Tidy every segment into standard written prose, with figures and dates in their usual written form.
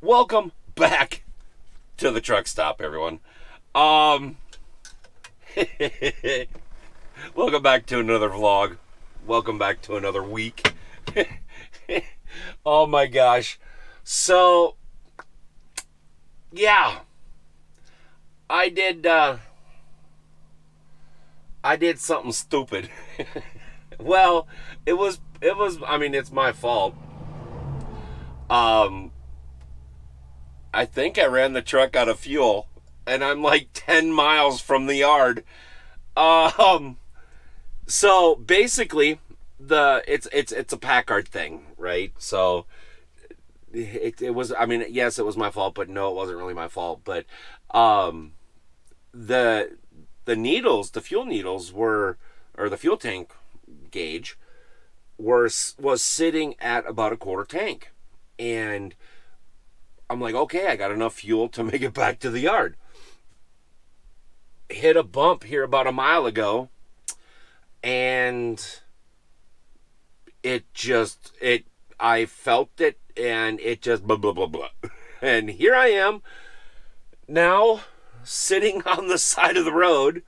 Welcome back to the Truckstop, everyone. Welcome back to another vlog. Welcome back to another week. Oh my gosh. So, yeah. I did something stupid. Well, I mean, it's my fault. I think I ran the truck out of fuel, and I'm like 10 miles from the yard. So basically, it's a Packard thing, right? So it was. I mean, yes, it was my fault, but no, it wasn't really my fault. But the needles, the fuel needles or the fuel tank gauge was sitting at about a quarter tank, and I'm like, okay, I got enough fuel to make it back to the yard. Hit a bump here about a mile ago, and I felt it, and it just blah, blah, blah, blah. And here I am, now, sitting on the side of the road,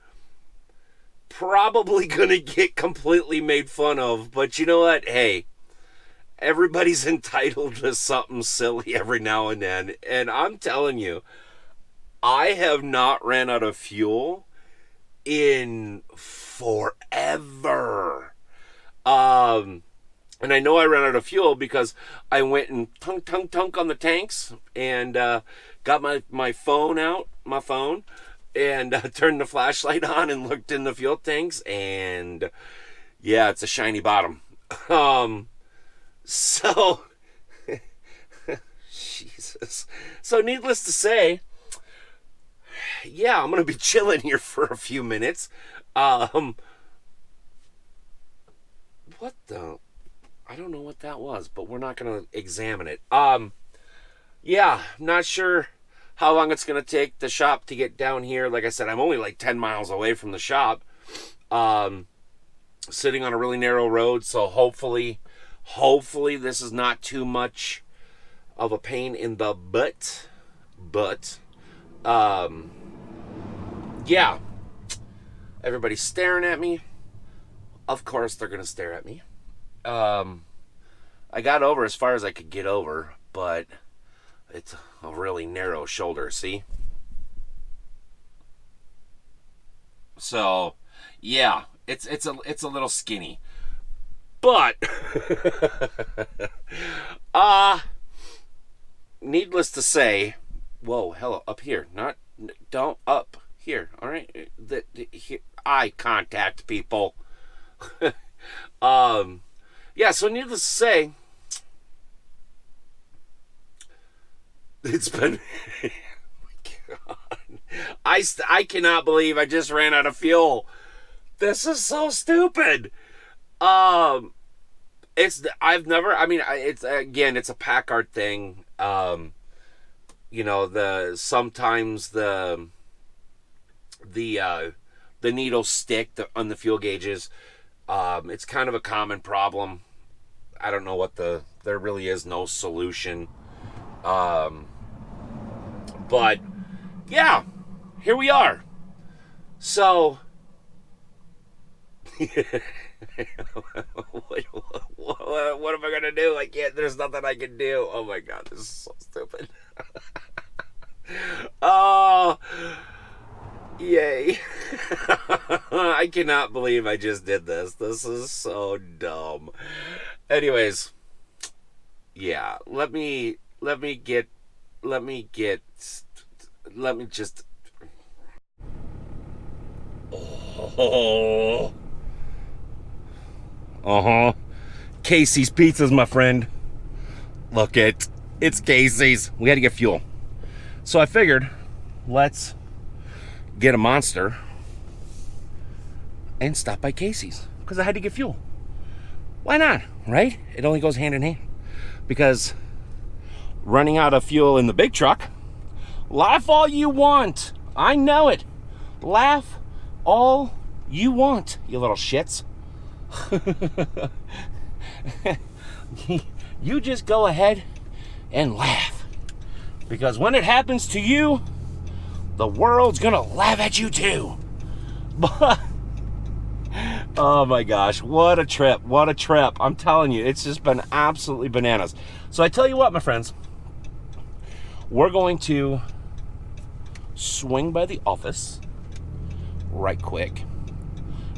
probably gonna get completely made fun of, but you know what? Hey, everybody's entitled to something silly every now and then. And I'm telling you, I have not ran out of fuel in forever. And I know I ran out of fuel because I went and tunk on the tanks and got my phone out, and turned the flashlight on and looked in the fuel tanks. And yeah, it's a shiny bottom. So, Jesus. So, needless to say, yeah, I'm going to be chilling here for a few minutes. What the? I don't know what that was, but we're not going to examine it. Yeah, not sure how long it's going to take the shop to get down here. Like I said, I'm only like 10 miles away from the shop. Sitting on a really narrow road, so hopefully this is not too much of a pain in the butt. But yeah, everybody's staring at me. Of course they're gonna stare at me. I got over as far as I could get over, but it's a really narrow shoulder, see? So yeah, it's a little skinny. But needless to say, whoa, hello, up here, don't up here, all right? Here, eye contact, people. Yeah, so needless to say, it's been, oh my God, I cannot believe I just ran out of fuel. This is so stupid. It's a Packard thing. You know, sometimes the needles stick on the fuel gauges. It's kind of a common problem. I don't know there really is no solution. But yeah, here we are. So, what am I gonna do? There's nothing I can do. Oh my God, this is so stupid. Oh, yay. I cannot believe I just did this. This is so dumb. Anyways, yeah, let me just, oh. Casey's Pizzas, my friend. Look, it's Casey's. We had to get fuel. So I figured, let's get a Monster and stop by Casey's because I had to get fuel. Why not, right? It only goes hand in hand. Because running out of fuel in the big truck, laugh all you want. I know it. Laugh all you want, you little shits. You just go ahead and laugh. Because when it happens to you, the world's gonna laugh at you too. But oh my gosh, what a trip, what a trip. I'm telling you, it's just been absolutely bananas. So I tell you what, my friends, we're going to swing by the office right quick,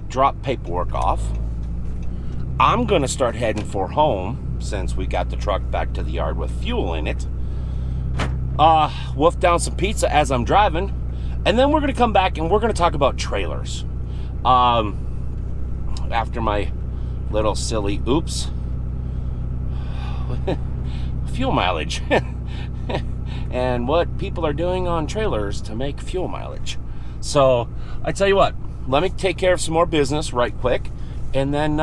drop paperwork off. I'm gonna start heading for home since we got the truck back to the yard with fuel in it. Wolf down some pizza as I'm driving, and then we're gonna come back and we're gonna talk about trailers. After my little silly oops, fuel mileage, and what people are doing on trailers to make fuel mileage. So I tell you what, let me take care of some more business right quick, and then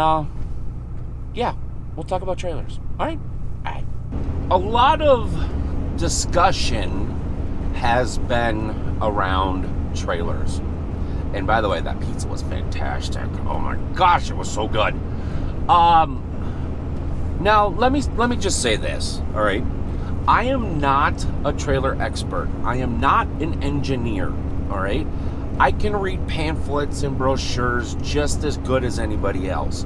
yeah, we'll talk about trailers. All right. A lot of discussion has been around trailers. And by the way, that pizza was fantastic. Oh my gosh, it was so good. Now let me just say this, all right? I am not a trailer expert. I am not an engineer, all right? I can read pamphlets and brochures just as good as anybody else.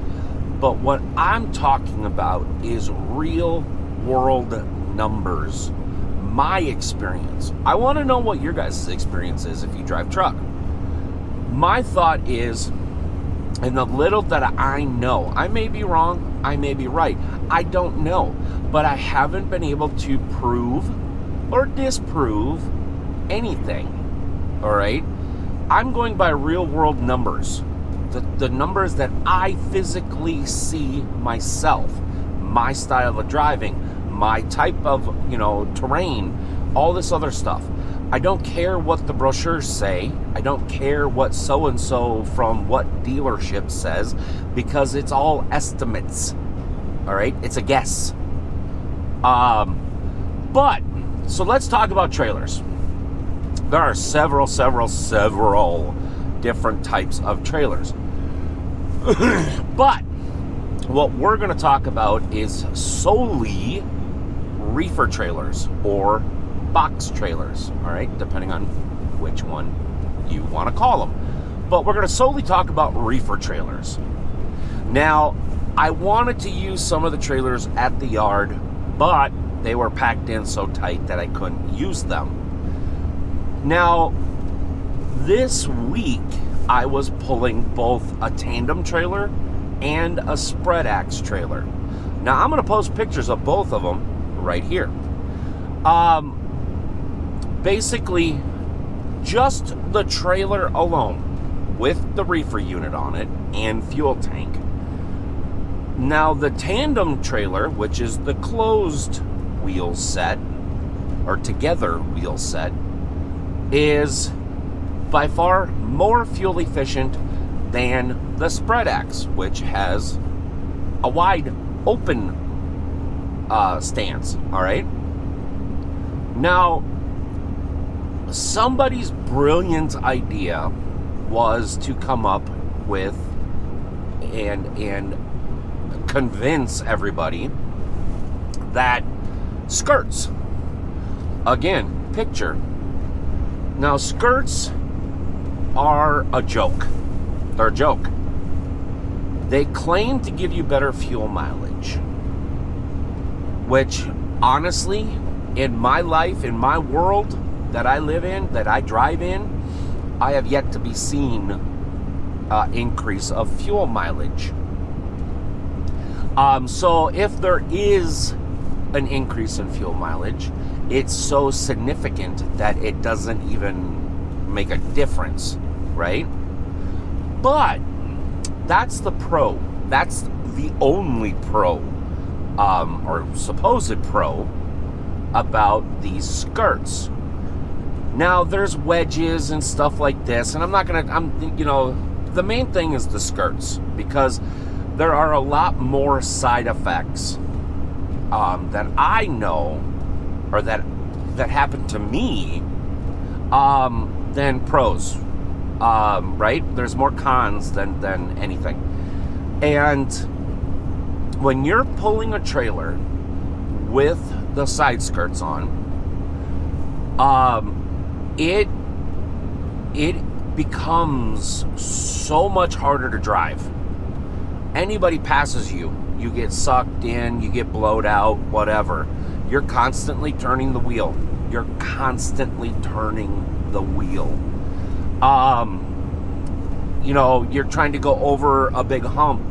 But what I'm talking about is real world numbers. My experience. I want to know what your guys' experience is if you drive truck. My thought is, in the little that I know, I may be wrong, I may be right, I don't know, but I haven't been able to prove or disprove anything, all right? I'm going by real world numbers, the numbers that I physically see myself, my style of driving, my type of, terrain, all this other stuff. I don't care what the brochures say. I don't care what so-and-so from what dealership says, because it's all estimates. All right? It's a guess. But, so let's talk about trailers. There are several different types of trailers. But what we're going to talk about is solely reefer trailers or box trailers, all right, depending on which one you want to call them. But we're going to solely talk about reefer trailers. Now, I wanted to use some of the trailers at the yard, but they were packed in so tight that I couldn't use them. Now, this week, I was pulling both a tandem trailer and a spread axe trailer. Now, I'm going to post pictures of both of them right here. Basically, just the trailer alone with the reefer unit on it and fuel tank. Now, the tandem trailer, which is the closed wheel set, or together wheel set, is by far more fuel efficient than the spread axe, which has a wide open stance, all right? Now, somebody's brilliant idea was to come up with and convince everybody that skirts, again, picture. Now, skirts are a joke. They're a joke. They claim to give you better fuel mileage, which, honestly, in my life, in my world that I live in, that I drive in, I have yet to be seen increase of fuel mileage. So if there is an increase in fuel mileage, it's so significant that it doesn't even make a difference, right? But that's the pro. That's the only pro, or supposed pro, about these skirts. Now, there's wedges and stuff like this, and the main thing is the skirts, because there are a lot more side effects that I know, or that happened to me, than pros, right? There's more cons than anything. And when you're pulling a trailer with the side skirts on, It becomes so much harder to drive. Anybody passes you, you get sucked in, you get blowed out, whatever. You're constantly turning the wheel. You're constantly turning the wheel. You're trying to go over a big hump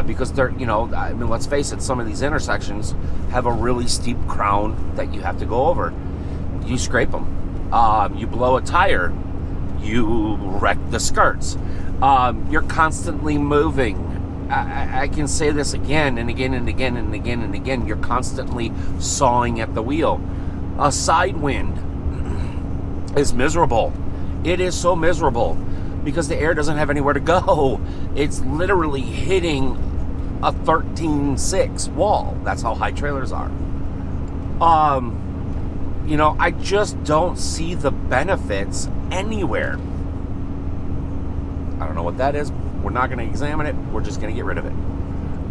because they're, let's face it, some of these intersections have a really steep crown that you have to go over. You scrape them. You blow a tire. You wreck the skirts. You're constantly moving. I can say this again and again and again and again and again. You're constantly sawing at the wheel. A side wind is miserable. It is so miserable because the air doesn't have anywhere to go. It's literally hitting a 13.6 wall. That's how high trailers are. I just don't see the benefits anywhere. I don't know what that is. We're not going to examine it. We're just going to get rid of it.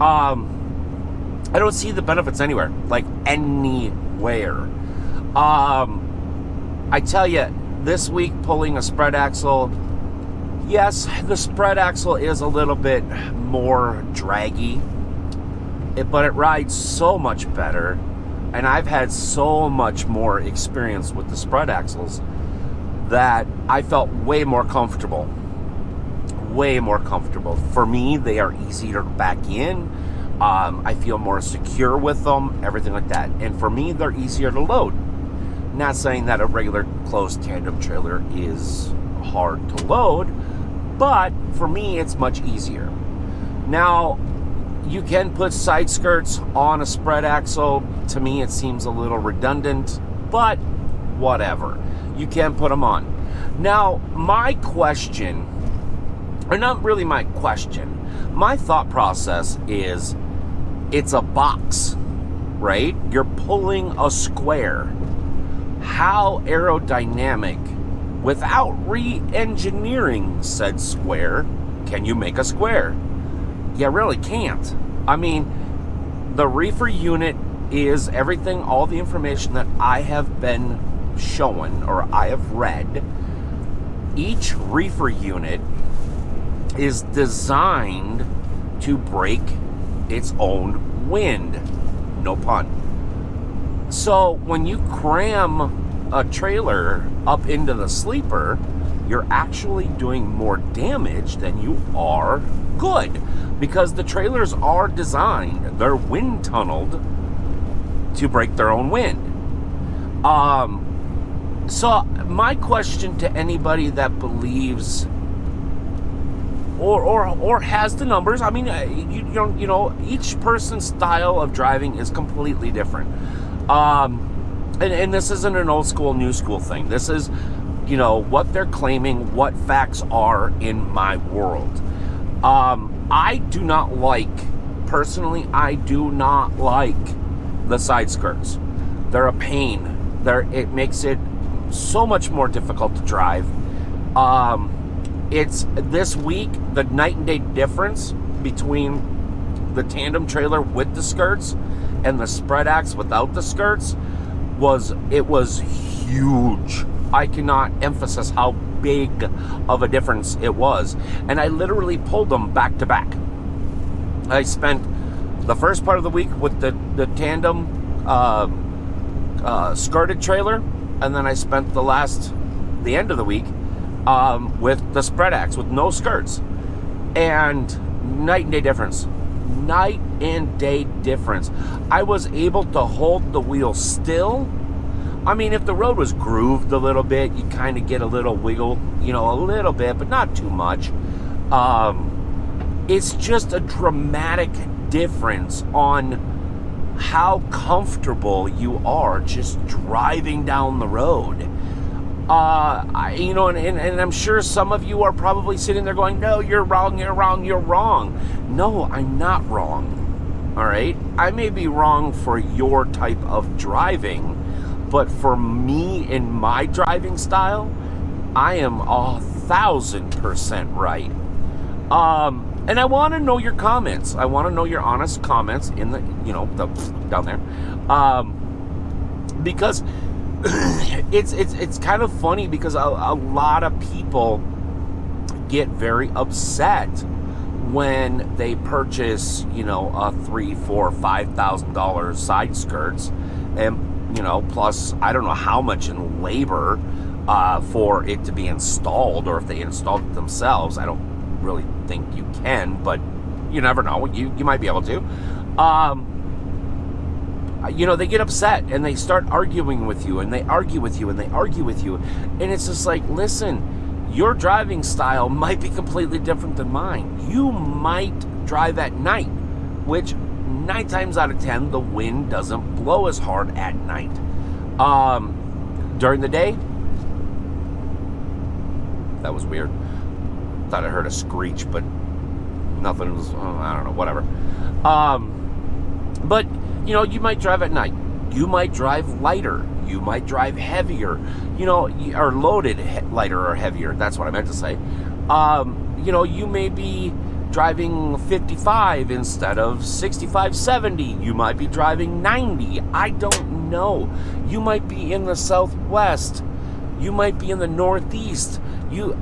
I don't see the benefits anywhere. Like, anywhere. I tell you, this week pulling a spread axle, yes, the spread axle is a little bit more draggy, but it rides so much better. And I've had so much more experience with the spread axles that I felt way more comfortable. Way more comfortable. For me, they are easier to back in. I feel more secure with them, everything like that. And for me, they're easier to load. Not saying that a regular closed tandem trailer is hard to load, but for me, it's much easier. Now, you can put side skirts on a spread axle. To me, it seems a little redundant, but whatever. You can put them on. Now, my question, or not really my question, my thought process is, it's a box, right? You're pulling a square. How aerodynamic, without re-engineering said square, can you make a square? You really can't. I mean, the reefer unit is everything, all the information that I have been shown or I have read. Each reefer unit is designed to break its own wind. No pun. So when you cram a trailer up into the sleeper, you're actually doing more damage than you are good, because the trailers are designed, they're wind tunneled to break their own wind. So my question to anybody that believes or has the numbers, I mean, each person's style of driving is completely different. And this isn't an old school, new school thing. This is, what they're claiming, what facts are in my world. I do not like the side skirts. They're a pain. It makes it so much more difficult to drive. It's this week, the night and day difference between the tandem trailer with the skirts and the spread axe without the skirts was huge. I cannot emphasize how big of a difference it was. And I literally pulled them back to back. I spent the first part of the week with the tandem skirted trailer, and then I spent the end of the week with the spread axe with no skirts. And night and day difference. Night and day difference. I was able to hold the wheel still. I mean, if the road was grooved a little bit, you kind of get a little wiggle, a little bit, but not too much. It's just a dramatic difference on how comfortable you are just driving down the road. And I'm sure some of you are probably sitting there going, no, you're wrong, you're wrong, you're wrong. No, I'm not wrong. All right? I may be wrong for your type of driving, but for me in my driving style, I am 1,000% right. And I want to know your comments. I want to know your honest comments in the down there. Because it's kind of funny because a lot of people get very upset when they purchase, a $3, $4, $5,000 side skirts, and plus I don't know how much in labor for it to be installed, or if they installed it themselves. I don't really think you can, but you never know. You might be able to. They get upset and they start arguing with you, and they argue with you, and they argue with you, and it's just like, listen, your driving style might be completely different than mine. You might drive at night, which 9 times out of 10 the wind doesn't blow as hard at night. During the day, that was weird. Thought I heard a screech, but nothing was, I don't know, whatever. But you might drive at night. You might drive lighter. You might drive heavier, or loaded lighter or heavier. That's what I meant to say. You may be driving 55 instead of 65, 70. You might be driving 90. I don't know. You might be in the Southwest. You might be in the Northeast.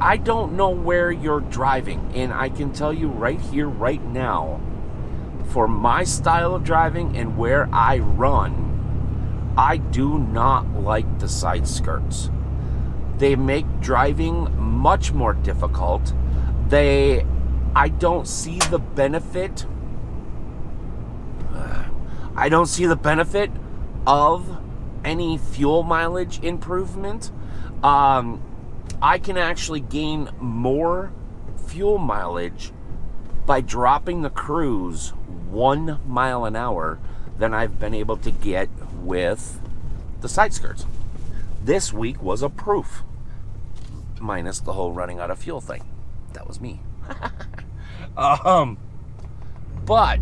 I don't know where you're driving. And I can tell you right here, right now, for my style of driving and where I run, I do not like the side skirts. They make driving much more difficult. I don't see the benefit. I don't see the benefit of any fuel mileage improvement. I can actually gain more fuel mileage by dropping the cruise 1 mile an hour than I've been able to get with the side skirts. This week was a proof, minus the whole running out of fuel thing. That was me. But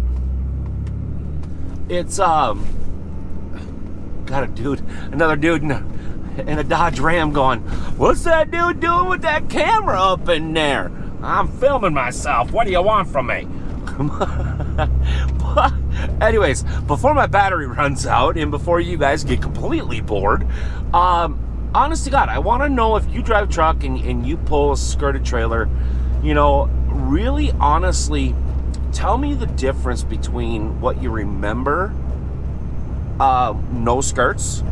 it's got another dude in a Dodge Ram going, "What's that dude doing with that camera up in there?" "I'm filming myself. What do you want from me?" But anyways, before my battery runs out and before you guys get completely bored, honest to God, I want to know, if you drive a truck and you pull a skirted trailer, really honestly, tell me the difference between what you remember, no skirts,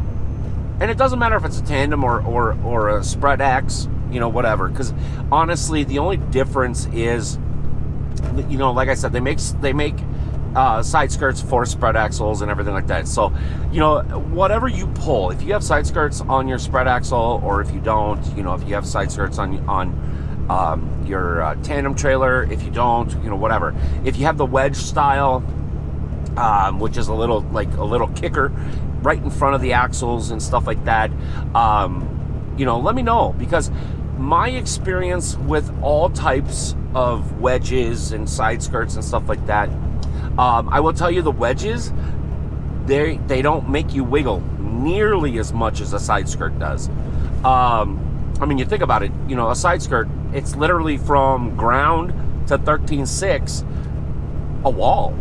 and it doesn't matter if it's a tandem or a spread X, whatever, because honestly, the only difference is, like I said, they make side skirts for spread axles and everything like that. So, whatever you pull, if you have side skirts on your spread axle, or if you don't, if you have side skirts on your tandem trailer, if you don't, whatever. If you have the wedge style, which is a little kicker right in front of the axles and stuff like that, let me know, because my experience with all types of wedges and side skirts and stuff like that, I will tell you, the wedges, they don't make you wiggle nearly as much as a side skirt does. You think about it, a side skirt, it's literally from ground to 13.6 a wall.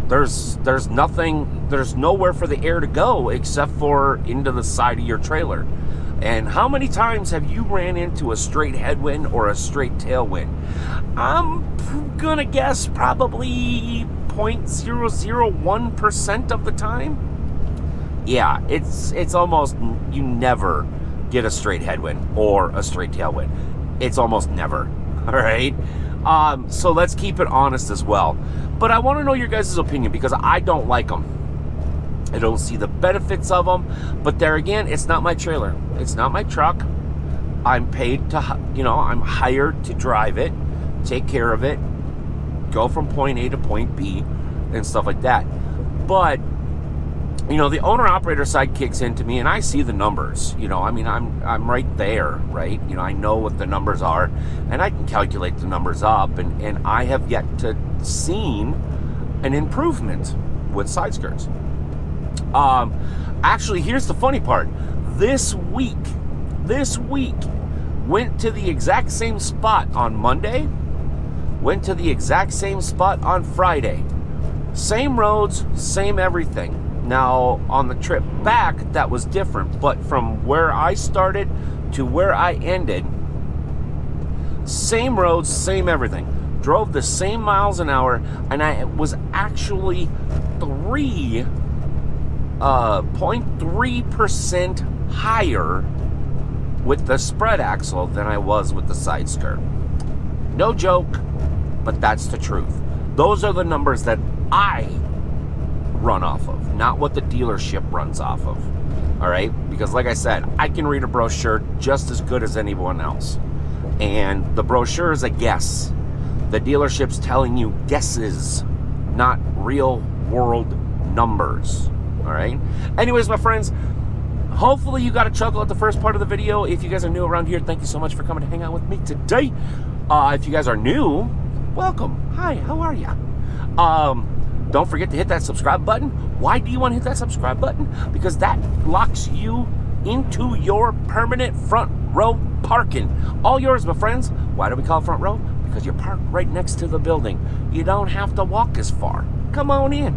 There's nothing, there's nowhere for the air to go except for into the side of your trailer. And how many times have you ran into a straight headwind or a straight tailwind? I'm gonna guess probably 0.001% of the time. Yeah, it's almost, you never get a straight headwind or a straight tailwind. It's almost never. All right. So let's keep it honest as well. But I want to know your guys' opinion, because I don't like them. I don't see the benefits of them. But there again, it's not my trailer. It's not my truck. I'm paid to, I'm hired to drive it, take care of it, go from point A to point B, and stuff like that. But, the owner-operator side kicks into me, and I see the numbers. I'm right there, right? I know what the numbers are, and I can calculate the numbers up, and I have yet to seen an improvement with side skirts. Actually, here's the funny part. This week, went to the exact same spot on Monday, went to the exact same spot on Friday. Same roads, same everything. Now, on the trip back, that was different. But from where I started to where I ended, same roads, same everything. Drove the same miles an hour, and I was actually 0.3% higher with the spread axle than I was with the side skirt. No joke, but that's the truth. Those are the numbers that I run off of, not what the dealership runs off of. All right? Because like I said, I can read a brochure just as good as anyone else. And the brochure is a guess. The dealership's telling you guesses, not real world numbers. All right? Anyways, my friends, hopefully you got a chuckle at the first part of the video. If you guys are new around here, thank you so much for coming to hang out with me today. If you guys are new, welcome. Hi, how are you? Don't forget to hit that subscribe button. Why do you want to hit that subscribe button? Because that locks you into your permanent front row parking. All yours, my friends. Why do we call it front row? Because you're parked right next to the building. You don't have to walk as far. Come on in.